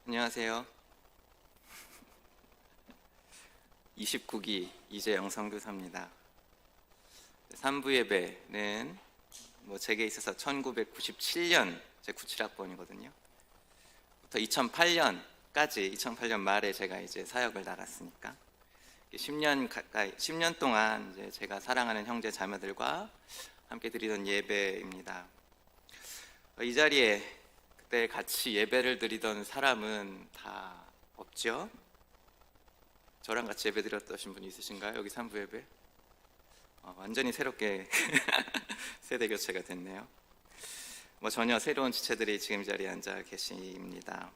안녕하세요. 29기 이재영 선교사입니다. 3부 예배는 제게 있어서 1997년 제 97학번이거든요. 부터 2008년 말에 제가 이제 사역을 나갔으니까 10년 동안 이제 제가 사랑하는 형제 자매들과 함께 드리던 예배입니다. 이 자리에 그때 같이 예배를 드리던 사람은 다 없죠? 저랑 같이 예배 드렸던 분이 있으신가요? 여기 3부 예배? 완전히 새롭게 세대 교체가 됐네요. 전혀 새로운 지체들이 지금 이 자리에 앉아 계십니다.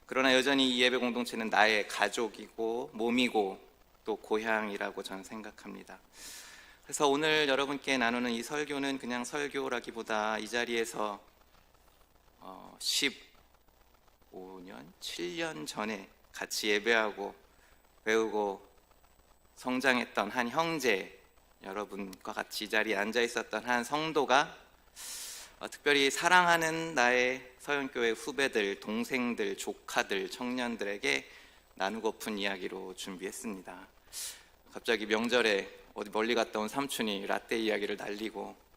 그러나 여전히 이 예배 공동체는 나의 가족이고 몸이고 또 고향이라고 저는 생각합니다. 그래서 오늘 여러분께 나누는 이 설교는 그냥 설교라기보다 이 자리에서 7년 전에 같이 예배하고 배우고 성장했던 한 형제 여러분과 같이 이 자리에 앉아 있었던 한 성도가 특별히 사랑하는 나의 서영교회 후배들, 동생들, 조카들, 청년들에게 나누고픈 이야기로 준비했습니다. 갑자기 명절에 어디 멀리 갔다 온 삼촌이 라떼 이야기를 날리고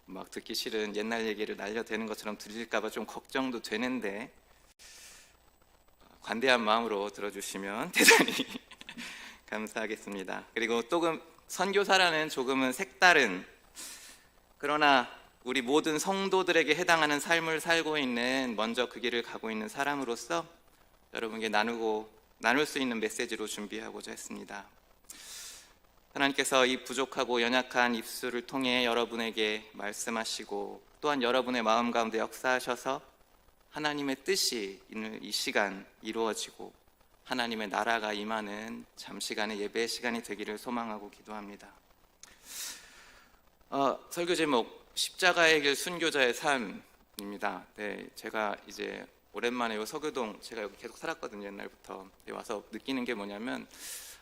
막 듣기 싫은 옛날 얘기를 날려대는 것처럼 들릴까봐 좀 걱정도 되는데 관대한 마음으로 들어주시면 대단히 감사하겠습니다. 그리고 또 선교사라는 조금은 색다른, 그러나 우리 모든 성도들에게 해당하는 삶을 살고 있는, 먼저 그 길을 가고 있는 사람으로서 여러분께 나눌 수 있는 메시지로 준비하고자 했습니다. 하나님께서 이 부족하고 연약한 입술을 통해 여러분에게 말씀하시고 또한 여러분의 마음 가운데 역사하셔서 하나님의 뜻이 이 시간 이루어지고 하나님의 나라가 임하는 잠시간의 예배의 시간이 되기를 소망하고 기도합니다. 설교 제목 십자가의 길 순교자의 삶입니다. 네, 제가 이제 오랜만에 서교동, 제가 여기 계속 살았거든요. 옛날부터 와서 느끼는 게 뭐냐면,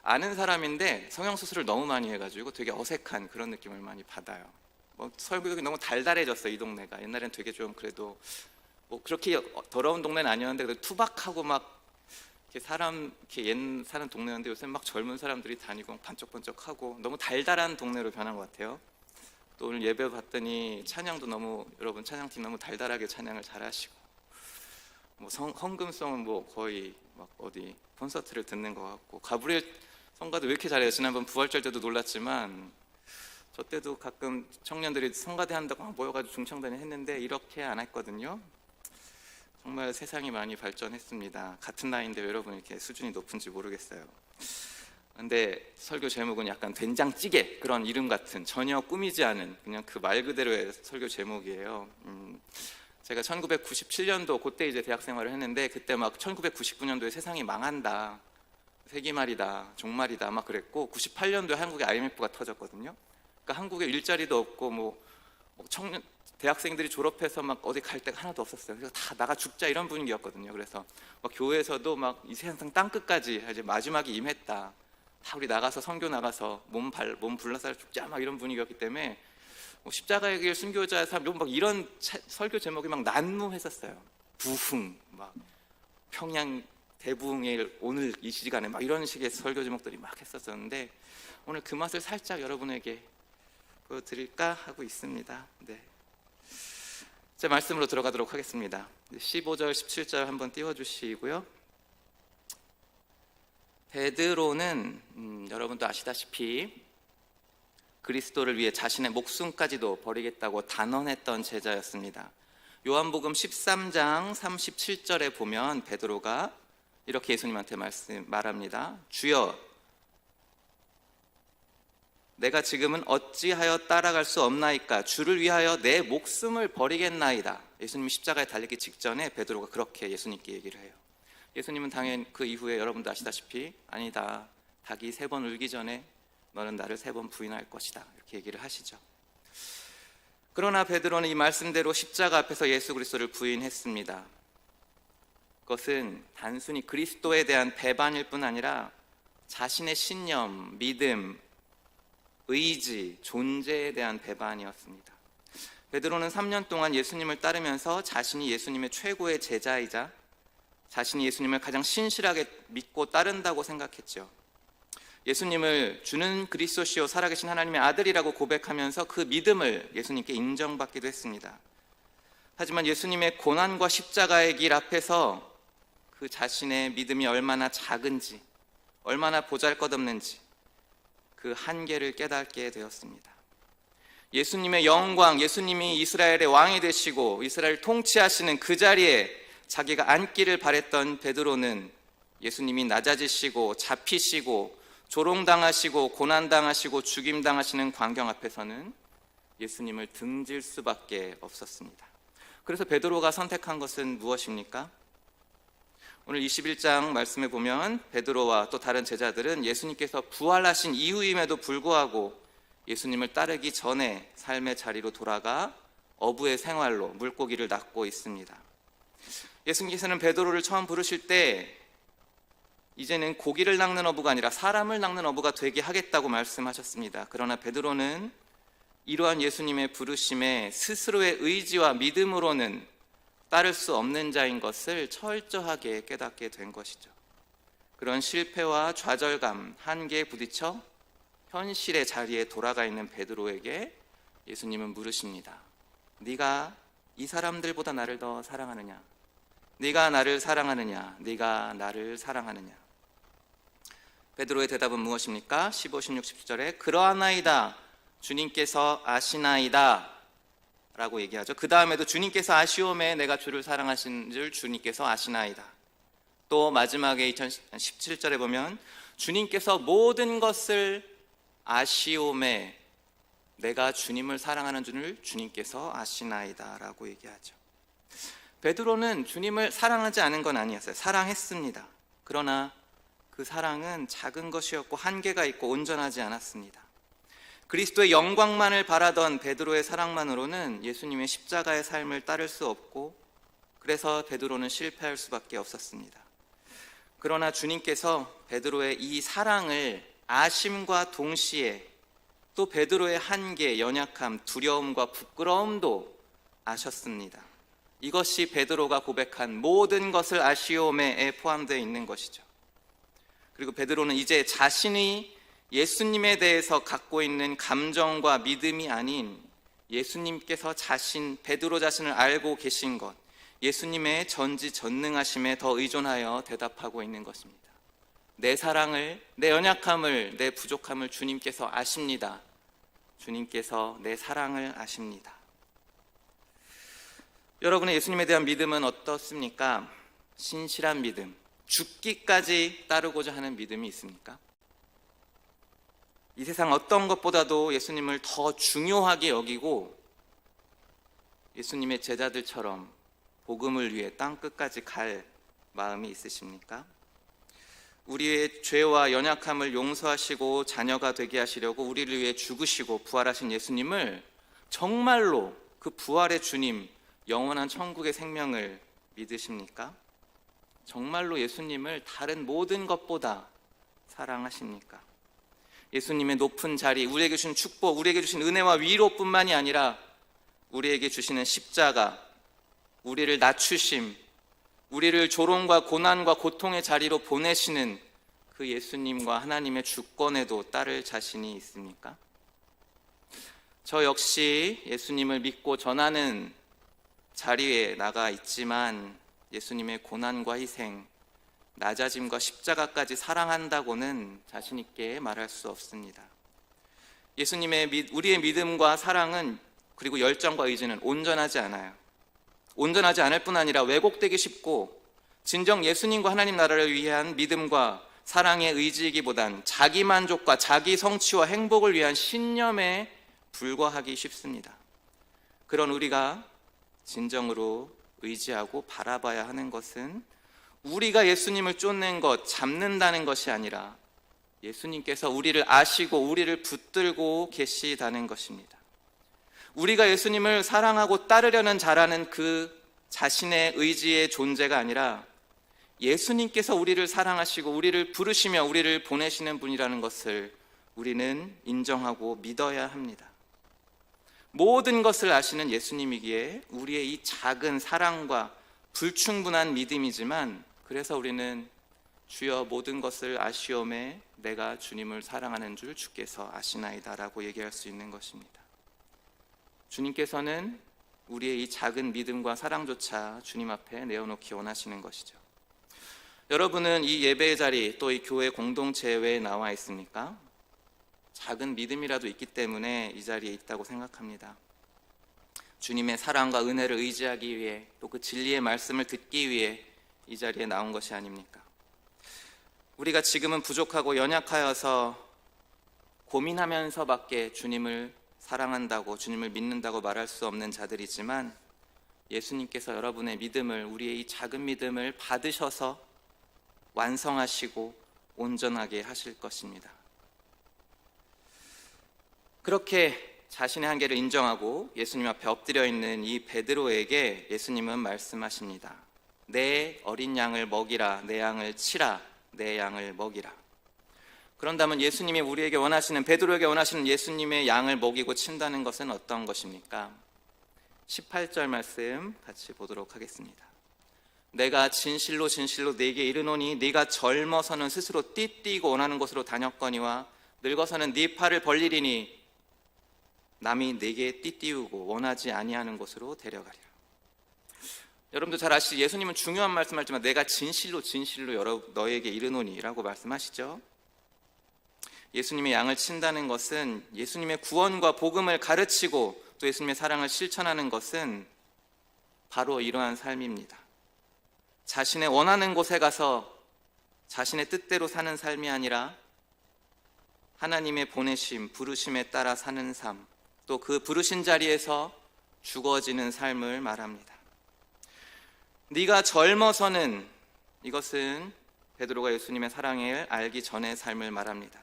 아는 사람인데 성형수술을 너무 많이 해가지고 되게 어색한 그런 느낌을 많이 받아요. 설교동이 너무 달달해졌어요. 이 동네가 옛날엔 되게 좀 그래도 그렇게 더러운 동네는 아니었는데 그래도 투박하고 막 이렇게 사는 동네였는데 요새 막 젊은 사람들이 다니고 반짝반짝하고 너무 달달한 동네로 변한 것 같아요. 또 오늘 예배 봤더니 찬양도 여러분 찬양팀 너무 달달하게 찬양을 잘하시고 헌금송은 거의 막 어디 콘서트를 듣는 것 같고, 가브리엘 성가도 왜 이렇게 잘해요? 지난번 부활절 때도 놀랐지만 저 때도 가끔 청년들이 성가대 한다고 모여가지고 중창단을 했는데 이렇게 안 했거든요. 정말 세상이 많이 발전했습니다. 같은 나이인데 왜 여러분 이렇게 수준이 높은지 모르겠어요. 근데 설교 제목은 약간 된장찌개 그런 이름 같은, 전혀 꾸미지 않은 그냥 그 말 그대로의 설교 제목이에요. 제가 1997년도 그때 이제 대학 생활을 했는데, 그때 막 1999년도에 세상이 망한다, 세기말이다, 종말이다 막 그랬고, 98년도에 한국에 IMF가 터졌거든요. 그러니까 한국에 일자리도 없고 대학생들이 졸업해서 막 어디 갈 데가 하나도 없었어요. 그래서 다 나가 죽자 이런 분위기였거든요. 그래서 교회에서도 막 이 세상 땅끝까지 이제 마지막이 임했다, 다 우리 나가서 선교 나가서 몸 불나살 죽자 막 이런 분위기였기 때문에 십자가의 길 순교자의 삶 막 이런 설교 제목이 막 난무했었어요. 부흥, 막 평양 대부흥의 오늘 이 시간에 막 이런 식의 설교 제목들이 막 했었었는데, 오늘 그 맛을 살짝 여러분에게 보여드릴까 하고 있습니다. 네. 제 말씀으로 들어가도록 하겠습니다. 15절 17절 한번 띄워주시고요. 베드로는 여러분도 아시다시피 그리스도를 위해 자신의 목숨까지도 버리겠다고 단언했던 제자였습니다. 요한복음 13장 37절에 보면 베드로가 이렇게 예수님한테 말합니다. 주여, 내가 지금은 어찌하여 따라갈 수 없나이까? 주를 위하여 내 목숨을 버리겠나이다. 예수님이 십자가에 달리기 직전에 베드로가 그렇게 예수님께 얘기를 해요. 예수님은 당연히 그 이후에 여러분도 아시다시피 아니다, 닭이 3번 울기 전에 너는 나를 3번 부인할 것이다, 이렇게 얘기를 하시죠. 그러나 베드로는 이 말씀대로 십자가 앞에서 예수 그리스도를 부인했습니다. 그것은 단순히 그리스도에 대한 배반일 뿐 아니라 자신의 신념, 믿음, 의지, 존재에 대한 배반이었습니다. 베드로는 3년 동안 예수님을 따르면서 자신이 예수님의 최고의 제자이자 자신이 예수님을 가장 신실하게 믿고 따른다고 생각했죠. 예수님을 주는 그리스도시요 살아계신 하나님의 아들이라고 고백하면서 그 믿음을 예수님께 인정받기도 했습니다. 하지만 예수님의 고난과 십자가의 길 앞에서 그 자신의 믿음이 얼마나 작은지, 얼마나 보잘것없는지 그 한계를 깨닫게 되었습니다. 예수님의 영광, 예수님이 이스라엘의 왕이 되시고 이스라엘을 통치하시는 그 자리에 자기가 앉기를 바랬던 베드로는 예수님이 낮아지시고 잡히시고 조롱당하시고 고난당하시고 죽임당하시는 광경 앞에서는 예수님을 등질 수밖에 없었습니다. 그래서 베드로가 선택한 것은 무엇입니까? 오늘 21장 말씀에 보면 베드로와 또 다른 제자들은 예수님께서 부활하신 이후임에도 불구하고 예수님을 따르기 전에 삶의 자리로 돌아가 어부의 생활로 물고기를 낚고 있습니다. 예수님께서는 베드로를 처음 부르실 때 이제는 고기를 낚는 어부가 아니라 사람을 낚는 어부가 되게 하겠다고 말씀하셨습니다. 그러나 베드로는 이러한 예수님의 부르심에 스스로의 의지와 믿음으로는 따를 수 없는 자인 것을 철저하게 깨닫게 된 것이죠. 그런 실패와 좌절감, 한계에 부딪혀 현실의 자리에 돌아가 있는 베드로에게 예수님은 물으십니다. 네가 이 사람들보다 나를 더 사랑하느냐? 네가 나를 사랑하느냐? 네가 나를 사랑하느냐? 베드로의 대답은 무엇입니까? 15, 16, 17절에 그러하나이다 주님께서 아시나이다 라고 얘기하죠. 그 다음에도 주님께서 아시오매 내가 주를 사랑하신 줄 주님께서 아시나이다. 또 마지막에 17절에 보면 주님께서 모든 것을 아시오매 내가 주님을 사랑하는 줄을 주님께서 아시나이다 라고 얘기하죠. 베드로는 주님을 사랑하지 않은 건 아니었어요. 사랑했습니다. 그러나 그 사랑은 작은 것이었고 한계가 있고 온전하지 않았습니다. 그리스도의 영광만을 바라던 베드로의 사랑만으로는 예수님의 십자가의 삶을 따를 수 없고 그래서 베드로는 실패할 수밖에 없었습니다. 그러나 주님께서 베드로의 이 사랑을 아심과 동시에 또 베드로의 한계, 연약함, 두려움과 부끄러움도 아셨습니다. 이것이 베드로가 고백한 모든 것을 아시오매에 포함되어 있는 것이죠. 그리고 베드로는 이제 자신이 예수님에 대해서 갖고 있는 감정과 믿음이 아닌 예수님께서 베드로 자신을 알고 계신 것, 예수님의 전지전능하심에 더 의존하여 대답하고 있는 것입니다. 내 사랑을, 내 연약함을, 내 부족함을 주님께서 아십니다. 주님께서 내 사랑을 아십니다. 여러분의 예수님에 대한 믿음은 어떻습니까? 신실한 믿음, 죽기까지 따르고자 하는 믿음이 있습니까? 이 세상 어떤 것보다도 예수님을 더 중요하게 여기고 예수님의 제자들처럼 복음을 위해 땅끝까지 갈 마음이 있으십니까? 우리의 죄와 연약함을 용서하시고 자녀가 되게 하시려고 우리를 위해 죽으시고 부활하신 예수님을 정말로 그 부활의 주님, 영원한 천국의 생명을 믿으십니까? 정말로 예수님을 다른 모든 것보다 사랑하십니까? 예수님의 높은 자리, 우리에게 주신 축복, 우리에게 주신 은혜와 위로뿐만이 아니라 우리에게 주시는 십자가, 우리를 낮추심, 우리를 조롱과 고난과 고통의 자리로 보내시는 그 예수님과 하나님의 주권에도 따를 자신이 있습니까? 저 역시 예수님을 믿고 전하는 자리에 나가 있지만 예수님의 고난과 희생, 낮아짐과 십자가까지 사랑한다고는 자신 있게 말할 수 없습니다. 우리의 믿음과 사랑은 그리고 열정과 의지는 온전하지 않아요. 온전하지 않을 뿐 아니라 왜곡되기 쉽고 진정 예수님과 하나님 나라를 위한 믿음과 사랑의 의지이기보단 자기 만족과 자기 성취와 행복을 위한 신념에 불과하기 쉽습니다. 그런 우리가 진정으로 의지하고 바라봐야 하는 것은 우리가 예수님을 쫓는 것, 잡는다는 것이 아니라 예수님께서 우리를 아시고 우리를 붙들고 계시다는 것입니다. 우리가 예수님을 사랑하고 따르려는 자라는 그 자신의 의지의 존재가 아니라 예수님께서 우리를 사랑하시고 우리를 부르시며 우리를 보내시는 분이라는 것을 우리는 인정하고 믿어야 합니다. 모든 것을 아시는 예수님이기에 우리의 이 작은 사랑과 불충분한 믿음이지만, 그래서 우리는 주여 모든 것을 아시오매 내가 주님을 사랑하는 줄 주께서 아시나이다 라고 얘기할 수 있는 것입니다. 주님께서는 우리의 이 작은 믿음과 사랑조차 주님 앞에 내어놓기 원하시는 것이죠. 여러분은 이 예배의 자리, 또 이 교회 공동체 왜 나와 있습니까? 작은 믿음이라도 있기 때문에 이 자리에 있다고 생각합니다. 주님의 사랑과 은혜를 의지하기 위해, 또 그 진리의 말씀을 듣기 위해 이 자리에 나온 것이 아닙니까? 우리가 지금은 부족하고 연약하여서 고민하면서밖에 주님을 사랑한다고, 주님을 믿는다고 말할 수 없는 자들이지만, 예수님께서 여러분의 믿음을, 우리의 이 작은 믿음을 받으셔서 완성하시고 온전하게 하실 것입니다. 그렇게 자신의 한계를 인정하고 예수님 앞에 엎드려 있는 이 베드로에게 예수님은 말씀하십니다. 내 어린 양을 먹이라, 내 양을 치라, 내 양을 먹이라. 그런다면 예수님이 우리에게 원하시는, 베드로에게 원하시는 예수님의 양을 먹이고 친다는 것은 어떤 것입니까? 18절 말씀 같이 보도록 하겠습니다. 내가 진실로 진실로 네게 이르노니 네가 젊어서는 스스로 띠띠고 원하는 곳으로 다녔거니와 늙어서는 네 팔을 벌리리니 남이 네게 띠띠우고 원하지 아니하는 곳으로 데려가리라. 여러분도 잘 아시죠? 예수님은 중요한 말씀하지만 내가 진실로 진실로 너에게 이르노니 라고 말씀하시죠. 예수님의 양을 친다는 것은, 예수님의 구원과 복음을 가르치고 또 예수님의 사랑을 실천하는 것은 바로 이러한 삶입니다. 자신의 원하는 곳에 가서 자신의 뜻대로 사는 삶이 아니라 하나님의 보내심, 부르심에 따라 사는 삶, 또 그 부르신 자리에서 죽어지는 삶을 말합니다. 네가 젊어서는, 이것은 베드로가 예수님의 사랑을 알기 전의 삶을 말합니다.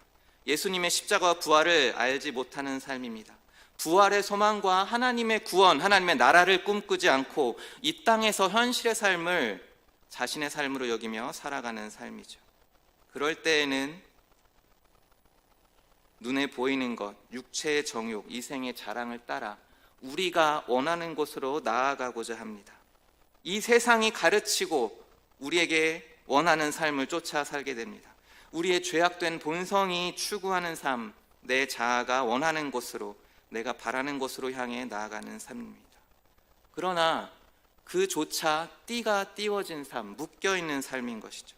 예수님의 십자가와 부활을 알지 못하는 삶입니다. 부활의 소망과 하나님의 구원, 하나님의 나라를 꿈꾸지 않고 이 땅에서 현실의 삶을 자신의 삶으로 여기며 살아가는 삶이죠. 그럴 때에는 눈에 보이는 것, 육체의 정욕, 이생의 자랑을 따라 우리가 원하는 곳으로 나아가고자 합니다. 이 세상이 가르치고 우리에게 원하는 삶을 쫓아 살게 됩니다. 우리의 죄악된 본성이 추구하는 삶, 내 자아가 원하는 곳으로, 내가 바라는 곳으로 향해 나아가는 삶입니다. 그러나 그조차 띠가 띄워진 삶, 묶여있는 삶인 것이죠.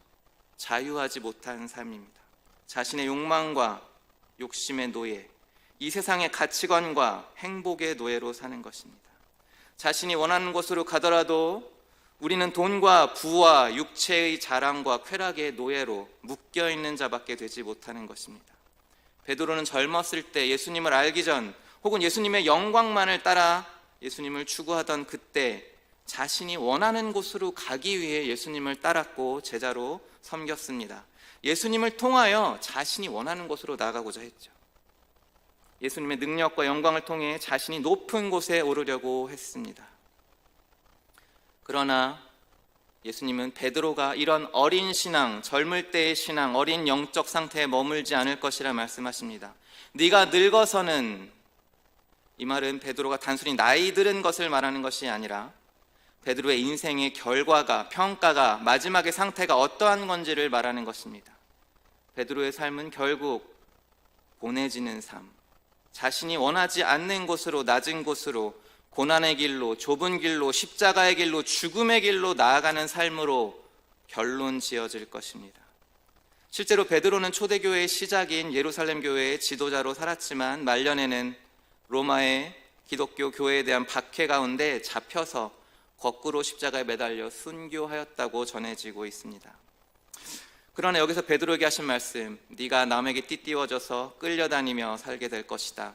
자유하지 못한 삶입니다. 자신의 욕망과 욕심의 노예, 이 세상의 가치관과 행복의 노예로 사는 것입니다. 자신이 원하는 곳으로 가더라도 우리는 돈과 부와 육체의 자랑과 쾌락의 노예로 묶여있는 자밖에 되지 못하는 것입니다. 베드로는 젊었을 때 예수님을 알기 전, 혹은 예수님의 영광만을 따라 예수님을 추구하던 그때 자신이 원하는 곳으로 가기 위해 예수님을 따랐고 제자로 섬겼습니다. 예수님을 통하여 자신이 원하는 곳으로 나가고자 했죠. 예수님의 능력과 영광을 통해 자신이 높은 곳에 오르려고 했습니다. 그러나 예수님은 베드로가 이런 어린 신앙, 젊을 때의 신앙, 어린 영적 상태에 머물지 않을 것이라 말씀하십니다. 네가 늙어서는, 이 말은 베드로가 단순히 나이 들은 것을 말하는 것이 아니라 베드로의 인생의 결과가, 평가가, 마지막의 상태가 어떠한 건지를 말하는 것입니다. 베드로의 삶은 결국 보내지는 삶, 자신이 원하지 않는 곳으로, 낮은 곳으로, 고난의 길로, 좁은 길로, 십자가의 길로, 죽음의 길로 나아가는 삶으로 결론 지어질 것입니다. 실제로 베드로는 초대교회의 시작인 예루살렘 교회의 지도자로 살았지만 말년에는 로마의 기독교 교회에 대한 박해 가운데 잡혀서 거꾸로 십자가에 매달려 순교하였다고 전해지고 있습니다. 그러나 여기서 베드로에게 하신 말씀, 네가 남에게 띠띠워져서 끌려다니며 살게 될 것이다.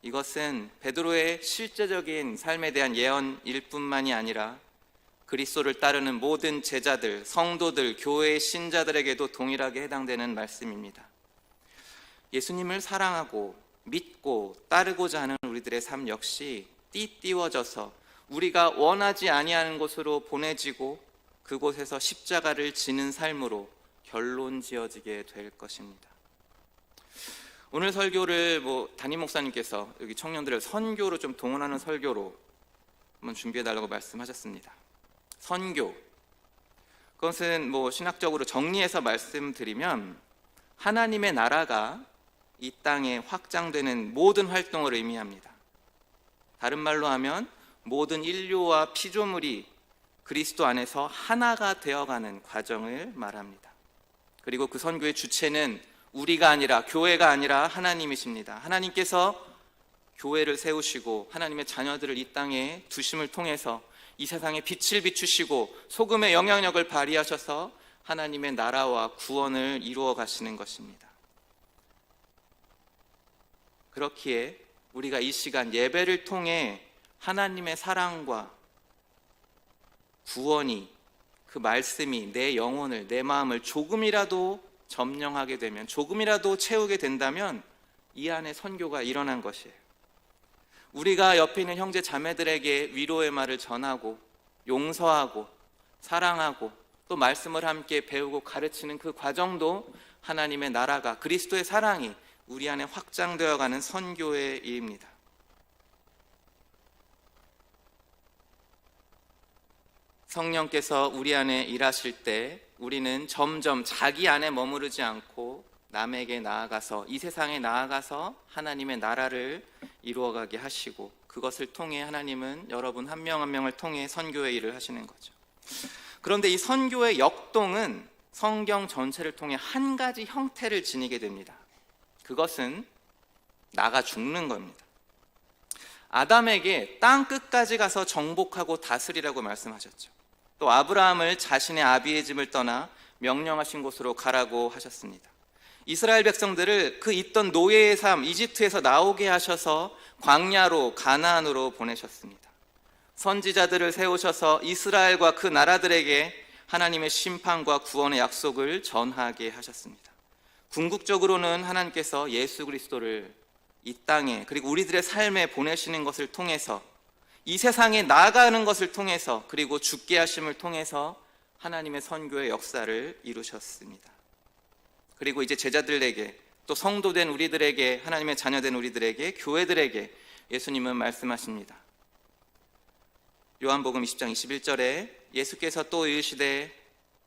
이것은 베드로의 실제적인 삶에 대한 예언일 뿐만이 아니라 그리스도를 따르는 모든 제자들, 성도들, 교회의 신자들에게도 동일하게 해당되는 말씀입니다. 예수님을 사랑하고 믿고 따르고자 하는 우리들의 삶 역시 띠띠워져서 우리가 원하지 아니하는 곳으로 보내지고 그곳에서 십자가를 지는 삶으로 결론 지어지게 될 것입니다. 오늘 설교를 담임 목사님께서 여기 청년들을 선교로 좀 동원하는 설교로 한번 준비해달라고 말씀하셨습니다. 선교, 그것은 신학적으로 정리해서 말씀드리면 하나님의 나라가 이 땅에 확장되는 모든 활동을 의미합니다. 다른 말로 하면 모든 인류와 피조물이 그리스도 안에서 하나가 되어가는 과정을 말합니다. 그리고 그 선교의 주체는 우리가 아니라, 교회가 아니라 하나님이십니다. 하나님께서 교회를 세우시고 하나님의 자녀들을 이 땅에 두심을 통해서 이 세상에 빛을 비추시고 소금의 영향력을 발휘하셔서 하나님의 나라와 구원을 이루어 가시는 것입니다. 그렇기에 우리가 이 시간 예배를 통해 하나님의 사랑과 구원이, 그 말씀이 내 영혼을, 내 마음을 조금이라도 점령하게 되면, 조금이라도 채우게 된다면 이 안에 선교가 일어난 것이에요. 우리가 옆에 있는 형제 자매들에게 위로의 말을 전하고 용서하고 사랑하고 또 말씀을 함께 배우고 가르치는 그 과정도 하나님의 나라가, 그리스도의 사랑이 우리 안에 확장되어가는 선교의 일입니다. 성령께서 우리 안에 일하실 때 우리는 점점 자기 안에 머무르지 않고 남에게 나아가서, 이 세상에 나아가서 하나님의 나라를 이루어가게 하시고, 그것을 통해 하나님은 여러분 한 명 한 명을 통해 선교의 일을 하시는 거죠. 그런데 이 선교의 역동은 성경 전체를 통해 한 가지 형태를 지니게 됩니다. 그것은 나가 죽는 겁니다. 아담에게 땅 끝까지 가서 정복하고 다스리라고 말씀하셨죠. 또 아브라함을 자신의 아비의 집을 떠나 명령하신 곳으로 가라고 하셨습니다. 이스라엘 백성들을 그 있던 노예의 삶, 이집트에서 나오게 하셔서 광야로, 가나안으로 보내셨습니다. 선지자들을 세우셔서 이스라엘과 그 나라들에게 하나님의 심판과 구원의 약속을 전하게 하셨습니다. 궁극적으로는 하나님께서 예수 그리스도를 이 땅에, 그리고 우리들의 삶에 보내시는 것을 통해서, 이 세상에 나아가는 것을 통해서, 그리고 죽게 하심을 통해서 하나님의 선교의 역사를 이루셨습니다. 그리고 이제 제자들에게, 또 성도된 우리들에게, 하나님의 자녀된 우리들에게, 교회들에게 예수님은 말씀하십니다. 요한복음 20장 21절에 예수께서 또 이르시되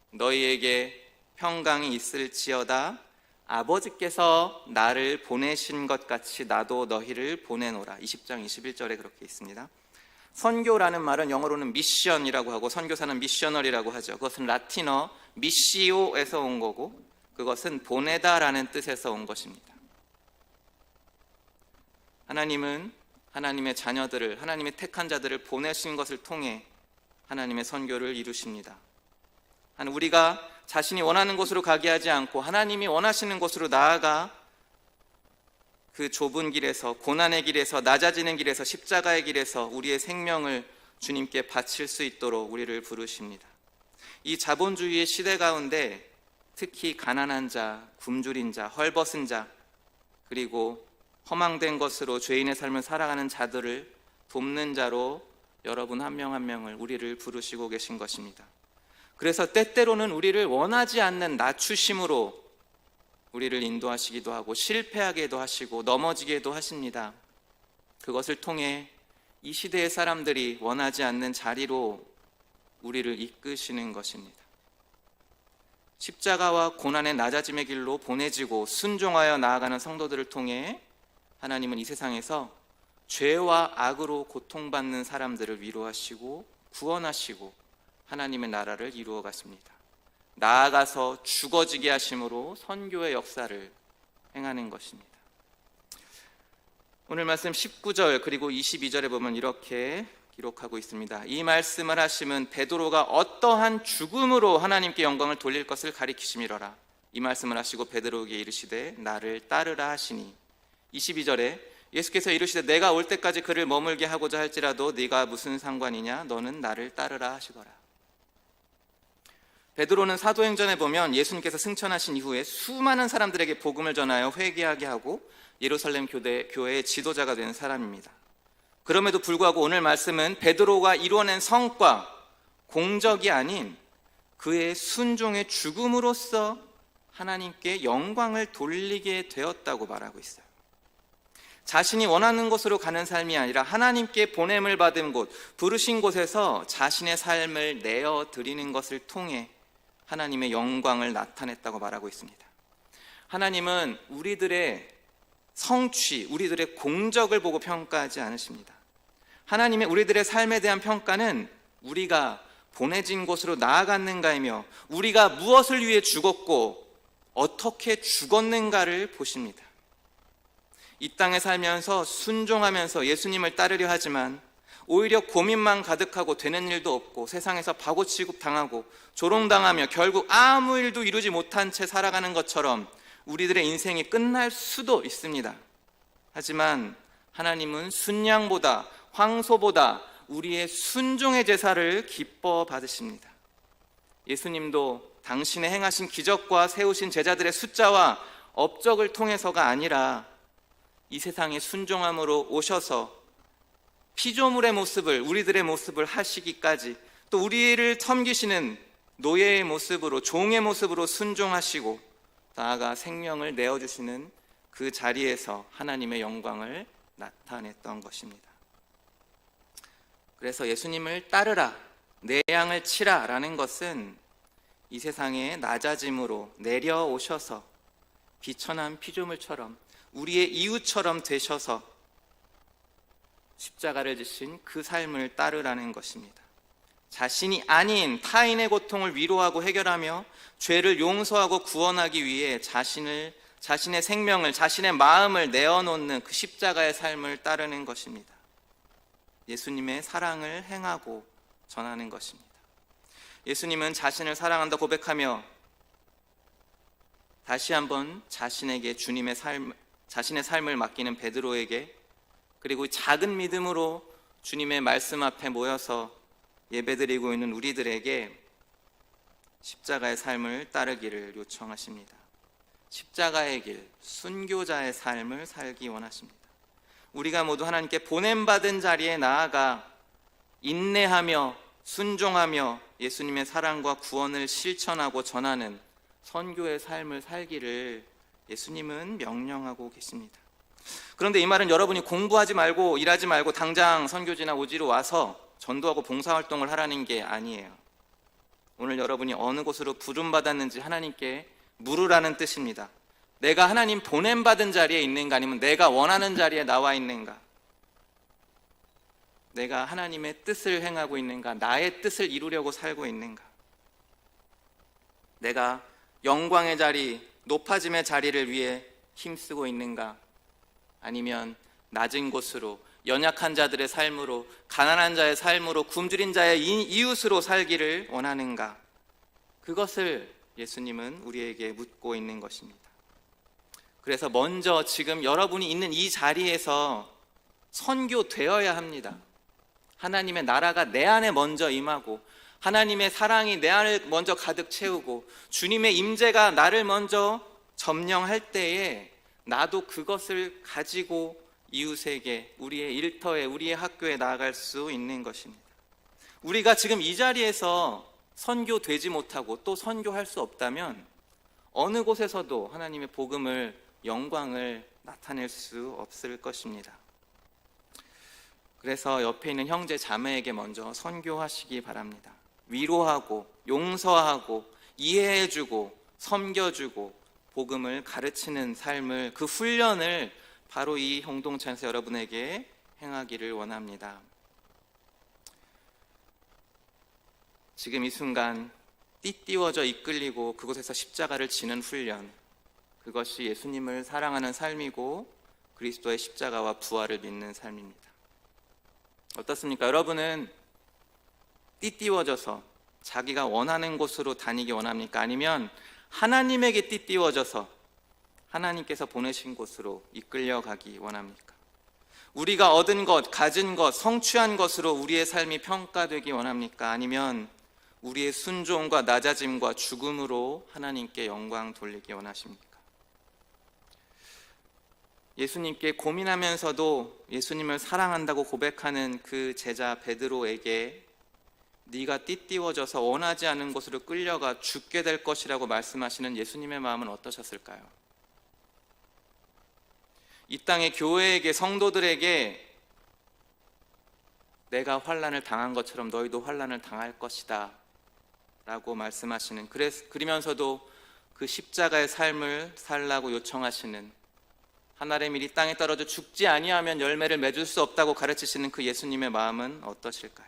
너희에게 평강이 있을지어다. 아버지께서 나를 보내신 것 같이 나도 너희를 보내노라. 20장 21절에 그렇게 있습니다. 선교라는 말은 영어로는 미션이라고 하고 선교사는 미셔널이라고 하죠. 그것은 라틴어 미시오에서 온 거고, 그것은 보내다라는 뜻에서 온 것입니다. 하나님은 하나님의 자녀들을, 하나님의 택한 자들을 보내신 것을 통해 하나님의 선교를 이루십니다. 우리가 자신이 원하는 곳으로 가게 하지 않고 하나님이 원하시는 곳으로 나아가 그 좁은 길에서, 고난의 길에서, 낮아지는 길에서, 십자가의 길에서 우리의 생명을 주님께 바칠 수 있도록 우리를 부르십니다. 이 자본주의의 시대 가운데 특히 가난한 자, 굶주린 자, 헐벗은 자, 그리고 허망된 것으로 죄인의 삶을 살아가는 자들을 돕는 자로 여러분 한 명 한 명을, 우리를 부르시고 계신 것입니다. 그래서 때때로는 우리를 원하지 않는 낮추심으로 우리를 인도하시기도 하고 실패하게도 하시고 넘어지게도 하십니다. 그것을 통해 이 시대의 사람들이 원하지 않는 자리로 우리를 이끄시는 것입니다. 십자가와 고난의 낮아짐의 길로 보내지고 순종하여 나아가는 성도들을 통해 하나님은 이 세상에서 죄와 악으로 고통받는 사람들을 위로하시고 구원하시고 하나님의 나라를 이루어 가십니다. 나아가서 죽어지게 하심으로 선교의 역사를 행하는 것입니다. 오늘 말씀 19절 그리고 22절에 보면 이렇게 기록하고 있습니다. 이 말씀을 하심은 베드로가 어떠한 죽음으로 하나님께 영광을 돌릴 것을 가리키심이로라. 이 말씀을 하시고 베드로에게 이르시되 나를 따르라 하시니, 22절에 예수께서 이르시되 내가 올 때까지 그를 머물게 하고자 할지라도 네가 무슨 상관이냐, 너는 나를 따르라 하시거라. 베드로는 사도행전에 보면 예수님께서 승천하신 이후에 수많은 사람들에게 복음을 전하여 회개하게 하고 예루살렘 교회의 지도자가 된 사람입니다. 그럼에도 불구하고 오늘 말씀은 베드로가 이뤄낸 성과, 공적이 아닌 그의 순종의 죽음으로써 하나님께 영광을 돌리게 되었다고 말하고 있어요. 자신이 원하는 곳으로 가는 삶이 아니라 하나님께 보냄을 받은 곳, 부르신 곳에서 자신의 삶을 내어드리는 것을 통해 하나님의 영광을 나타냈다고 말하고 있습니다. 하나님은 우리들의 성취, 우리들의 공적을 보고 평가하지 않으십니다. 하나님의 우리들의 삶에 대한 평가는 우리가 보내진 곳으로 나아갔는가이며 우리가 무엇을 위해 죽었고 어떻게 죽었는가를 보십니다. 이 땅에 살면서 순종하면서 예수님을 따르려 하지만 오히려 고민만 가득하고 되는 일도 없고 세상에서 바보 취급당하고 조롱당하며 결국 아무 일도 이루지 못한 채 살아가는 것처럼 우리들의 인생이 끝날 수도 있습니다. 하지만 하나님은 순양보다 황소보다 우리의 순종의 제사를 기뻐 받으십니다. 예수님도 당신의 행하신 기적과 세우신 제자들의 숫자와 업적을 통해서가 아니라 이 세상에 순종함으로 오셔서 피조물의 모습을, 우리들의 모습을 하시기까지 또 우리를 섬기시는 노예의 모습으로, 종의 모습으로 순종하시고 나아가 생명을 내어주시는 그 자리에서 하나님의 영광을 나타냈던 것입니다. 그래서 예수님을 따르라, 내 양을 치라 라는 것은 이 세상에 낮아짐으로 내려오셔서 비천한 피조물처럼 우리의 이웃처럼 되셔서 십자가를 지신 그 삶을 따르라는 것입니다. 자신이 아닌 타인의 고통을 위로하고 해결하며 죄를 용서하고 구원하기 위해 자신의 생명을, 자신의 마음을 내어놓는 그 십자가의 삶을 따르는 것입니다. 예수님의 사랑을 행하고 전하는 것입니다. 예수님은 자신을 사랑한다 고백하며 다시 한번 자신에게 자신의 삶을 맡기는 베드로에게, 그리고 작은 믿음으로 주님의 말씀 앞에 모여서 예배드리고 있는 우리들에게 십자가의 삶을 따르기를 요청하십니다. 십자가의 길, 순교자의 삶을 살기 원하십니다. 우리가 모두 하나님께 보냄받은 자리에 나아가 인내하며 순종하며 예수님의 사랑과 구원을 실천하고 전하는 선교의 삶을 살기를 예수님은 명령하고 계십니다. 그런데 이 말은 여러분이 공부하지 말고 일하지 말고 당장 선교지나 오지로 와서 전도하고 봉사활동을 하라는 게 아니에요. 오늘 여러분이 어느 곳으로 부름받았는지 하나님께 물으라는 뜻입니다. 내가 하나님 보냄받은 자리에 있는가, 아니면 내가 원하는 자리에 나와 있는가? 내가 하나님의 뜻을 행하고 있는가? 나의 뜻을 이루려고 살고 있는가? 내가 영광의 자리, 높아짐의 자리를 위해 힘쓰고 있는가? 아니면 낮은 곳으로, 연약한 자들의 삶으로, 가난한 자의 삶으로, 굶주린 자의 이웃으로 살기를 원하는가? 그것을 예수님은 우리에게 묻고 있는 것입니다. 그래서 먼저 지금 여러분이 있는 이 자리에서 선교되어야 합니다. 하나님의 나라가 내 안에 먼저 임하고 하나님의 사랑이 내 안을 먼저 가득 채우고 주님의 임재가 나를 먼저 점령할 때에 나도 그것을 가지고 이웃에게, 우리의 일터에, 우리의 학교에 나아갈 수 있는 것입니다. 우리가 지금 이 자리에서 선교되지 못하고 또 선교할 수 없다면 어느 곳에서도 하나님의 복음을, 영광을 나타낼 수 없을 것입니다. 그래서 옆에 있는 형제 자매에게 먼저 선교하시기 바랍니다. 위로하고 용서하고 이해해주고 섬겨주고 복음을 가르치는 삶을, 그 훈련을 바로 이 공동체에서 여러분에게 행하기를 원합니다. 지금 이 순간 띠띠워져 이끌리고 그곳에서 십자가를 지는 훈련, 그것이 예수님을 사랑하는 삶이고 그리스도의 십자가와 부활을 믿는 삶입니다. 어떻습니까? 여러분은 띠띠워져서 자기가 원하는 곳으로 다니기 원합니까? 아니면 하나님에게 띠띠워져서 하나님께서 보내신 곳으로 이끌려가기 원합니까? 우리가 얻은 것, 가진 것, 성취한 것으로 우리의 삶이 평가되기 원합니까? 아니면 우리의 순종과 낮아짐과 죽음으로 하나님께 영광 돌리기 원하십니까? 예수님께 고민하면서도 예수님을 사랑한다고 고백하는 그 제자 베드로에게 네가 띠띠워져서 원하지 않은 곳으로 끌려가 죽게 될 것이라고 말씀하시는 예수님의 마음은 어떠셨을까요? 이 땅의 교회에게, 성도들에게 내가 환난을 당한 것처럼 너희도 환난을 당할 것이다 라고 말씀하시는, 그러면서도 그 십자가의 삶을 살라고 요청하시는, 하늘의 밀이 땅에 떨어져 죽지 아니하면 열매를 맺을 수 없다고 가르치시는 그 예수님의 마음은 어떠실까요?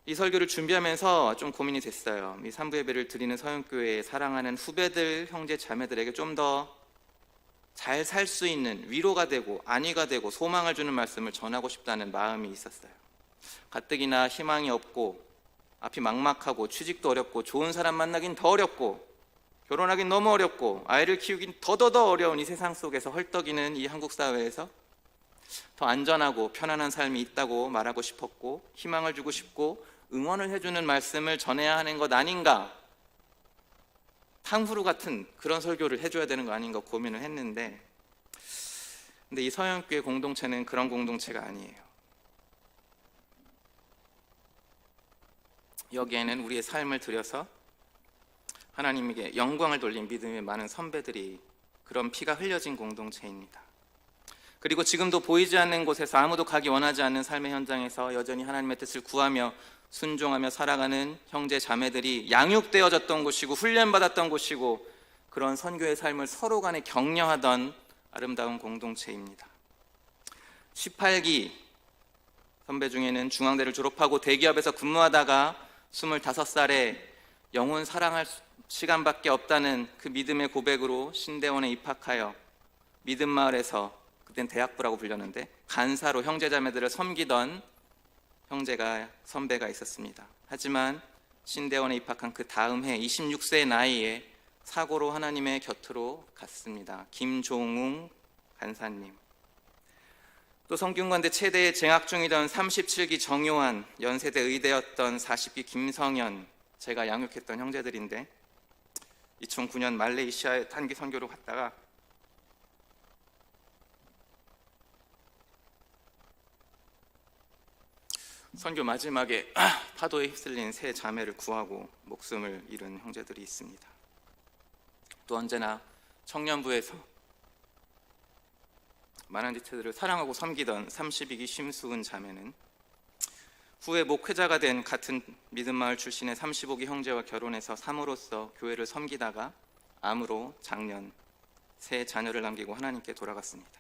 이 설교를 준비하면서 좀 고민이 됐어요. 이 3부 예배를 드리는 서영교회에 사랑하는 후배들, 형제, 자매들에게 좀 더 잘 살 수 있는 위로가 되고 안위가 되고 소망을 주는 말씀을 전하고 싶다는 마음이 있었어요. 가뜩이나 희망이 없고 앞이 막막하고 취직도 어렵고 좋은 사람 만나긴 더 어렵고 결혼하긴 너무 어렵고 아이를 키우긴 더더더 어려운 이 세상 속에서 헐떡이는 이 한국 사회에서 더 안전하고 편안한 삶이 있다고 말하고 싶었고, 희망을 주고 싶고 응원을 해주는 말씀을 전해야 하는 것 아닌가, 탕후루 같은 그런 설교를 해줘야 되는 거 아닌가 고민을 했는데, 근데 이 서영교회 공동체는 그런 공동체가 아니에요. 여기에는 우리의 삶을 들여서 하나님에게 영광을 돌린 믿음의 많은 선배들이, 그런 피가 흘려진 공동체입니다. 그리고 지금도 보이지 않는 곳에서, 아무도 가기 원하지 않는 삶의 현장에서 여전히 하나님의 뜻을 구하며 순종하며 살아가는 형제 자매들이 양육되어졌던 곳이고 훈련받았던 곳이고, 그런 선교의 삶을 서로 간에 격려하던 아름다운 공동체입니다. 18기 선배 중에는 중앙대를 졸업하고 대기업에서 근무하다가 25살에 영혼 사랑할 시간밖에 없다는 그 믿음의 고백으로 신대원에 입학하여 믿음마을에서, 그땐 대학부라고 불렸는데, 간사로 형제자매들을 섬기던 형제가, 선배가 있었습니다. 하지만 신대원에 입학한 그 다음 해 26세의 나이에 사고로 하나님의 곁으로 갔습니다. 김종웅 간사님. 또 성균관대 체대에 재학 중이던 37기 정요한, 연세대 의대였던 40기 김성현, 제가 양육했던 형제들인데 2009년 말레이시아에 단기 선교로 갔다가 선교 마지막에 파도에 휩쓸린 세 자매를 구하고 목숨을 잃은 형제들이 있습니다. 또 언제나 청년부에서 많은 지체들을 사랑하고 섬기던 32기 심수은 자매는 후에 목회자가 된 같은 믿음마을 출신의 35기 형제와 결혼해서 사모로서 교회를 섬기다가 암으로 작년 세 자녀를 남기고 하나님께 돌아갔습니다.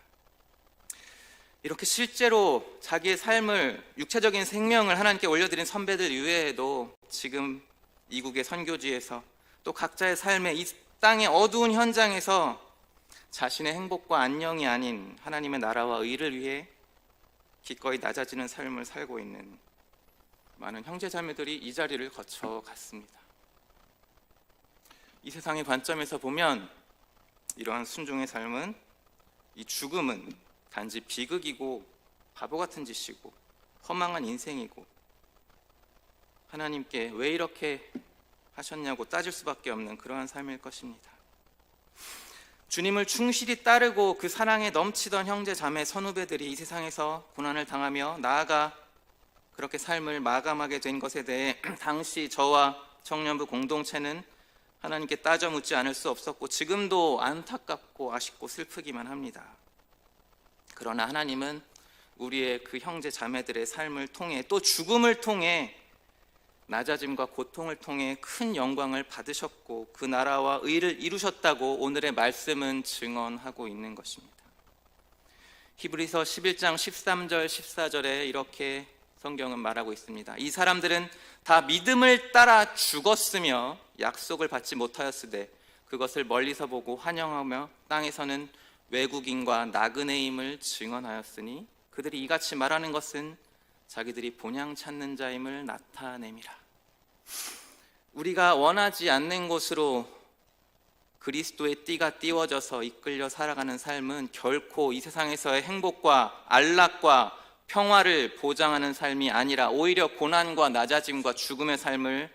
이렇게 실제로 자기의 삶을, 육체적인 생명을 하나님께 올려드린 선배들 이외에도 지금 이국의 선교지에서 또 각자의 삶의 이 땅의 어두운 현장에서 자신의 행복과 안녕이 아닌 하나님의 나라와 의를 위해 기꺼이 낮아지는 삶을 살고 있는 많은 형제자매들이 이 자리를 거쳐갔습니다. 이 세상의 관점에서 보면 이러한 순종의 삶은, 이 죽음은 단지 비극이고 바보 같은 짓이고 허망한 인생이고 하나님께 왜 이렇게 하셨냐고 따질 수밖에 없는 그러한 삶일 것입니다. 주님을 충실히 따르고 그 사랑에 넘치던 형제 자매 선후배들이 이 세상에서 고난을 당하며 나아가 그렇게 삶을 마감하게 된 것에 대해 당시 저와 청년부 공동체는 하나님께 따져 묻지 않을 수 없었고 지금도 안타깝고 아쉽고 슬프기만 합니다. 그러나 하나님은 우리의 그 형제 자매들의 삶을 통해, 또 죽음을 통해, 낮아짐과 고통을 통해 큰 영광을 받으셨고 그 나라와 의를 이루셨다고 오늘의 말씀은 증언하고 있는 것입니다. 히브리서 11장 13절 14절에 이렇게 성경은 말하고 있습니다. 이 사람들은 다 믿음을 따라 죽었으며 약속을 받지 못하였으되 그것을 멀리서 보고 환영하며 땅에서는 외국인과 나그네임을 증언하였으니 그들이 이같이 말하는 것은 자기들이 본향 찾는 자임을 나타냄이라. 우리가 원하지 않는 곳으로 그리스도의 띠가 띄워져서 이끌려 살아가는 삶은 결코 이 세상에서의 행복과 안락과 평화를 보장하는 삶이 아니라 오히려 고난과 낮아짐과 죽음의 삶을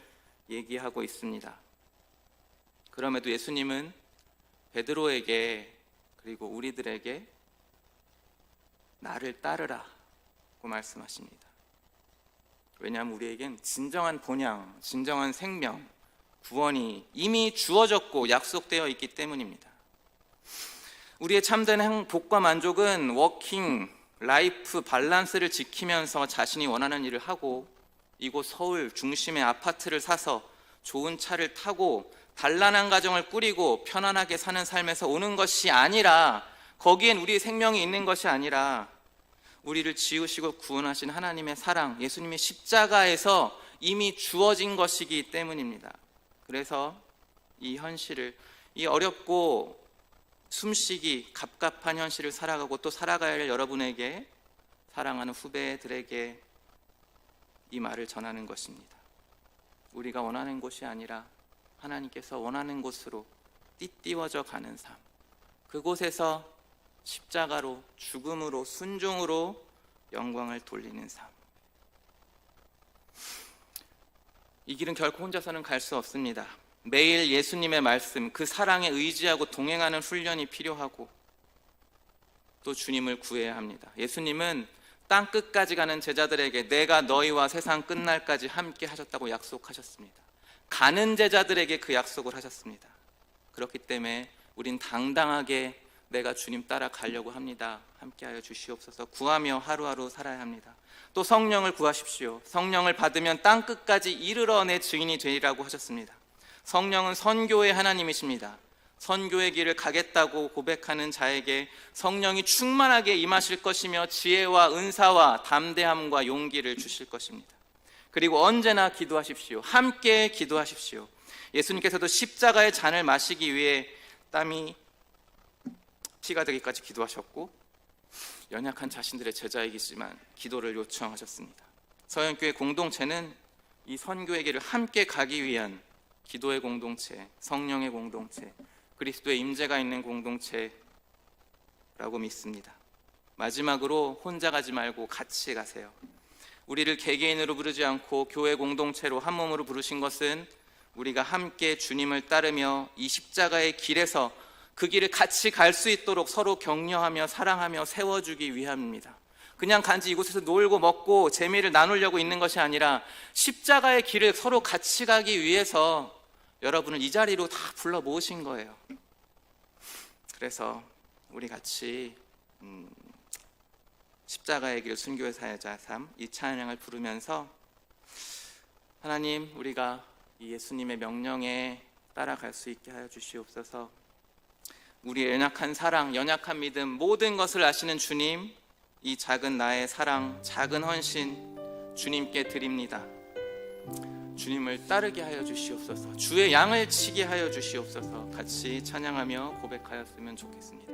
얘기하고 있습니다. 그럼에도 예수님은 베드로에게, 그리고 우리들에게 나를 따르라고 말씀하십니다. 왜냐하면 우리에겐 진정한 본향, 진정한 생명, 구원이 이미 주어졌고 약속되어 있기 때문입니다. 우리의 참된 복과 만족은 워킹 라이프 밸런스를 지키면서 자신이 원하는 일을 하고 이곳 서울 중심의 아파트를 사서 좋은 차를 타고 단란한 가정을 꾸리고 편안하게 사는 삶에서 오는 것이 아니라, 거기엔 우리의 생명이 있는 것이 아니라 우리를 지으시고 구원하신 하나님의 사랑, 예수님의 십자가에서 이미 주어진 것이기 때문입니다. 그래서 이 현실을, 이 어렵고 숨쉬기 갑갑한 현실을 살아가고 또 살아가야 할 여러분에게, 사랑하는 후배들에게 이 말을 전하는 것입니다. 우리가 원하는 곳이 아니라 하나님께서 원하는 곳으로 띠띠워져 가는 삶, 그곳에서 십자가로, 죽음으로, 순종으로 영광을 돌리는 삶. 이 길은 결코 혼자서는 갈 수 없습니다. 매일 예수님의 말씀, 그 사랑에 의지하고 동행하는 훈련이 필요하고 또 주님을 구해야 합니다. 예수님은 땅 끝까지 가는 제자들에게 내가 너희와 세상 끝날까지 함께 하셨다고 약속하셨습니다. 가는 제자들에게 그 약속을 하셨습니다. 그렇기 때문에 우린 당당하게 내가 주님 따라가려고 합니다. 함께하여 주시옵소서 구하며 하루하루 살아야 합니다. 또 성령을 구하십시오. 성령을 받으면 땅 끝까지 이르러 내 증인이 되리라고 하셨습니다. 성령은 선교의 하나님이십니다. 선교의 길을 가겠다고 고백하는 자에게 성령이 충만하게 임하실 것이며 지혜와 은사와 담대함과 용기를 주실 것입니다. 그리고 언제나 기도하십시오. 함께 기도하십시오. 예수님께서도 십자가의 잔을 마시기 위해 땀이 피가 되기까지 기도하셨고 연약한 자신들의 제자이기지만 기도를 요청하셨습니다. 서영교회 공동체는 이 선교의 길을 함께 가기 위한 기도의 공동체, 성령의 공동체, 그리스도의 임재가 있는 공동체라고 믿습니다. 마지막으로 혼자 가지 말고 같이 가세요. 우리를 개개인으로 부르지 않고 교회 공동체로 한 몸으로 부르신 것은 우리가 함께 주님을 따르며 이 십자가의 길에서 그 길을 같이 갈 수 있도록 서로 격려하며 사랑하며 세워주기 위함입니다. 그냥 단지 이곳에서 놀고 먹고 재미를 나누려고 있는 것이 아니라 십자가의 길을 서로 같이 가기 위해서 여러분을 이 자리로 다 불러 모으신 거예요. 그래서 우리 같이 십자가의 길 순교의 사회자 삶, 이 찬양을 부르면서 하나님, 우리가 이 예수님의 명령에 따라갈 수 있게 하여 주시옵소서. 우리의 연약한 사랑, 연약한 믿음, 모든 것을 아시는 주님, 이 작은 나의 사랑, 작은 헌신 주님께 드립니다. 주님을 따르게 하여 주시옵소서. 주의 양을 치게 하여 주시옵소서. 같이 찬양하며 고백하였으면 좋겠습니다.